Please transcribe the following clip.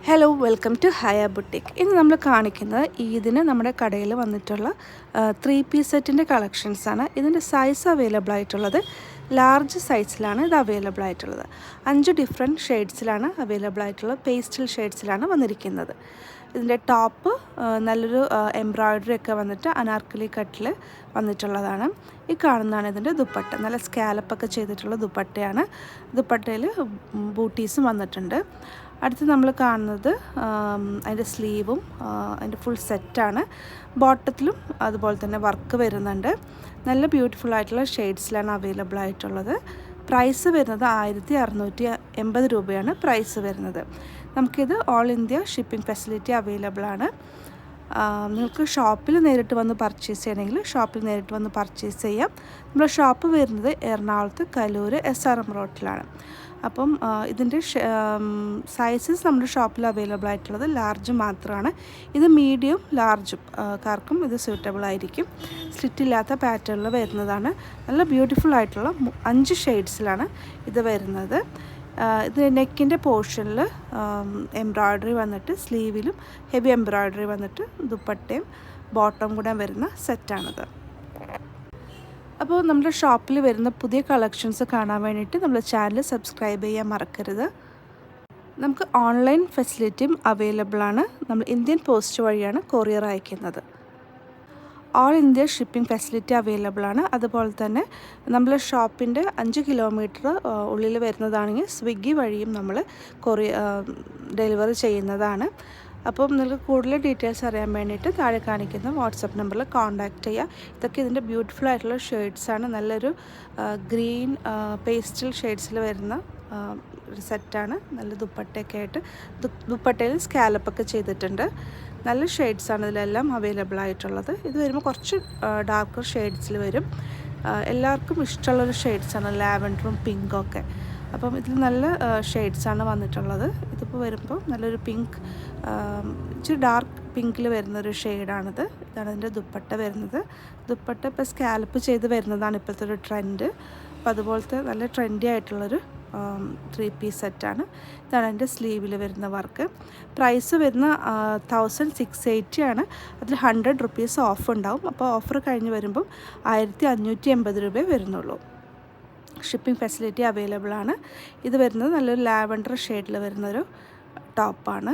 Hello welcome to Haya boutique. ഇന്ന് നമ്മൾ കാണിക്കുന്നത് ഈദിന് നമ്മുടെ കടയിൽ വന്നിട്ടുള്ള 3-piece സെറ്റിൻ്റെ കളക്ഷൻസാണ്. ഇതിൻ്റെ സൈസ് അവൈലബിൾ ആയിട്ടുള്ളത് ലാർജ് സൈസിലാണ് ഇത് അവൈലബിൾ ആയിട്ടുള്ളത്. 5 ഡിഫറെൻറ്റ് ഷെയ്ഡ്സിലാണ് അവൈലബിൾ ആയിട്ടുള്ളത്. പേസ്റ്റൽ ഷെയ്ഡ്സിലാണ് വന്നിരിക്കുന്നത്. ഇതിൻ്റെ ടോപ്പ് നല്ലൊരു എംബ്രോയ്ഡറി ഒക്കെ വന്നിട്ട് അനാർക്കലി കട്ടിൽ വന്നിട്ടുള്ളതാണ്. ഈ കാണുന്നതാണ് ഇതിൻ്റെ ദുപ്പട്ട. നല്ല സ്കാലപ്പൊക്കെ ചെയ്തിട്ടുള്ള ദുപ്പട്ടയാണ്. ദുപ്പട്ടയിൽ ബൂട്ടീസും വന്നിട്ടുണ്ട്. അടുത്ത് നമ്മൾ കാണുന്നത് അതിൻ്റെ സ്ലീവും അതിൻ്റെ ഫുൾ സെറ്റാണ്. ബോട്ടത്തിലും അതുപോലെ തന്നെ വർക്ക് വരുന്നുണ്ട്. നല്ല ബ്യൂട്ടിഫുൾ ആയിട്ടുള്ള ഷെയ്ഡ്സിലാണ് അവൈലബിൾ ആയിട്ടുള്ളത്. പ്രൈസ് വരുന്നത് 1680 രൂപയാണ് പ്രൈസ് വരുന്നത്. നമുക്കിത് all India shipping facility available ആണ്. നിങ്ങൾക്ക് ഷോപ്പിൽ നേരിട്ട് വന്ന് പർച്ചേസ് ചെയ്യണമെങ്കിൽ ഷോപ്പിൽ നേരിട്ട് വന്ന് പർച്ചേസ് ചെയ്യാം. നമ്മുടെ ഷോപ്പ് വരുന്നത് എറണാകുളത്ത് കലൂർ SRM റോഡിലാണ്. അപ്പം ഇതിൻ്റെ സൈസസ് നമ്മുടെ ഷോപ്പിൽ അവൈലബിൾ ആയിട്ടുള്ളത് ലാർജ് മാത്രമാണ്. ഇത് മീഡിയം ലാർജും കാർക്കും ഇത് സ്യൂട്ടബിൾ ആയിരിക്കും. സ്ലിറ്റ് ഇല്ലാത്ത പാറ്റേണിൽ വരുന്നതാണ്. നല്ല ബ്യൂട്ടിഫുൾ ആയിട്ടുള്ള 5 ഷെയ്ഡ്സിലാണ് ഇത് വരുന്നത്. ഇത് നെക്കിൻ്റെ പോർഷനിൽ എംബ്രോയ്ഡറി വന്നിട്ട് സ്ലീവിലും ഹെവി എംബ്രോയ്ഡറി വന്നിട്ട് ദുപ്പട്ടയും ബോട്ടം കൂടെ വരുന്ന സെറ്റാണിത്. അപ്പോൾ നമ്മുടെ ഷോപ്പിൽ വരുന്ന പുതിയ കളക്ഷൻസ് കാണാൻ വേണ്ടിയിട്ട് നമ്മുടെ ചാനൽ സബ്സ്ക്രൈബ് ചെയ്യാൻ മറക്കരുത്. നമുക്ക് ഓൺലൈൻ ഫെസിലിറ്റിയും അവൈലബിൾ ആണ്. നമ്മൾ ഇന്ത്യൻ പോസ്റ്റ് വഴിയാണ് കൊറിയർ അയക്കുന്നത്. All India shipping facility available ആണ്. അതുപോലെ തന്നെ നമ്മളെ ഷോപ്പിൻ്റെ 5 കിലോമീറ്റർ ഉള്ളിൽ വരുന്നതാണെങ്കിൽ സ്വിഗ്ഗി വഴിയും നമ്മൾ ഡെലിവറി ചെയ്യുന്നതാണ്. അപ്പം നിങ്ങൾക്ക് കൂടുതൽ ഡീറ്റെയിൽസ് അറിയാൻ വേണ്ടിയിട്ട് താഴെ കാണിക്കുന്ന വാട്സപ്പ് നമ്പറിൽ കോൺടാക്റ്റ് ചെയ്യുക. ഇതൊക്കെ ഇതിൻ്റെ ബ്യൂട്ടിഫുൾ ആയിട്ടുള്ള ഷെയ്ഡ്സാണ്. നല്ലൊരു ഗ്രീൻ പേസ്റ്റൽ ഷെയ്ഡ്സിൽ വരുന്ന ഒരു സെറ്റാണ്. നല്ല ദുപ്പട്ടയൊക്കെ ആയിട്ട് ദുപ്പട്ടയിൽ സ്കാലപ്പൊക്കെ ചെയ്തിട്ടുണ്ട്. നല്ല ഷെയ്ഡ്സാണ് ഇതിലെല്ലാം അവൈലബിൾ ആയിട്ടുള്ളത്. ഇത് വരുമ്പോൾ കുറച്ച് ഡാർക്കർ ഷെയ്ഡ്സിൽ വരും. എല്ലാവർക്കും ഇഷ്ടമുള്ളൊരു ഷെയ്ഡ്സാണ് ലാവൻഡറും പിങ്കൊക്കെ. അപ്പം ഇതിൽ നല്ല ഷെയ്ഡ്സാണ് വന്നിട്ടുള്ളത്. ഇതിപ്പോൾ വരുമ്പോൾ നല്ലൊരു പിങ്ക്, ഇച്ചിരി ഡാർക്ക് പിങ്കിൽ വരുന്നൊരു ഷെയ്ഡാണിത്. ഇതാണ് ഇതിൻ്റെ ദുപ്പട്ട വരുന്നത്. ദുപ്പട്ട ഇപ്പോൾ സ്കാലപ്പ് ചെയ്ത് വരുന്നതാണ് ഇപ്പോഴത്തെ ഒരു ട്രെൻഡ്. അപ്പോൾ അതുപോലത്തെ നല്ല ട്രെൻഡി ആയിട്ടുള്ളൊരു 3-piece സെറ്റാണ്. ഇതാണ് എൻ്റെ സ്ലീവിൽ വരുന്ന വർക്ക്. പ്രൈസ് വരുന്ന 1680 ആണ്. അതിൽ 100 റുപ്പീസ് ഓഫ് ഉണ്ടാവും. അപ്പോൾ ഓഫർ കഴിഞ്ഞ് വരുമ്പം 1580 രൂപയെ വരുന്നുള്ളൂ. ഷിപ്പിംഗ് ഫെസിലിറ്റി അവൈലബിൾ ആണ്. ഇത് വരുന്നത് നല്ലൊരു ലാവൻഡർ ഷെയ്ഡിൽ വരുന്നൊരു ടോപ്പാണ്.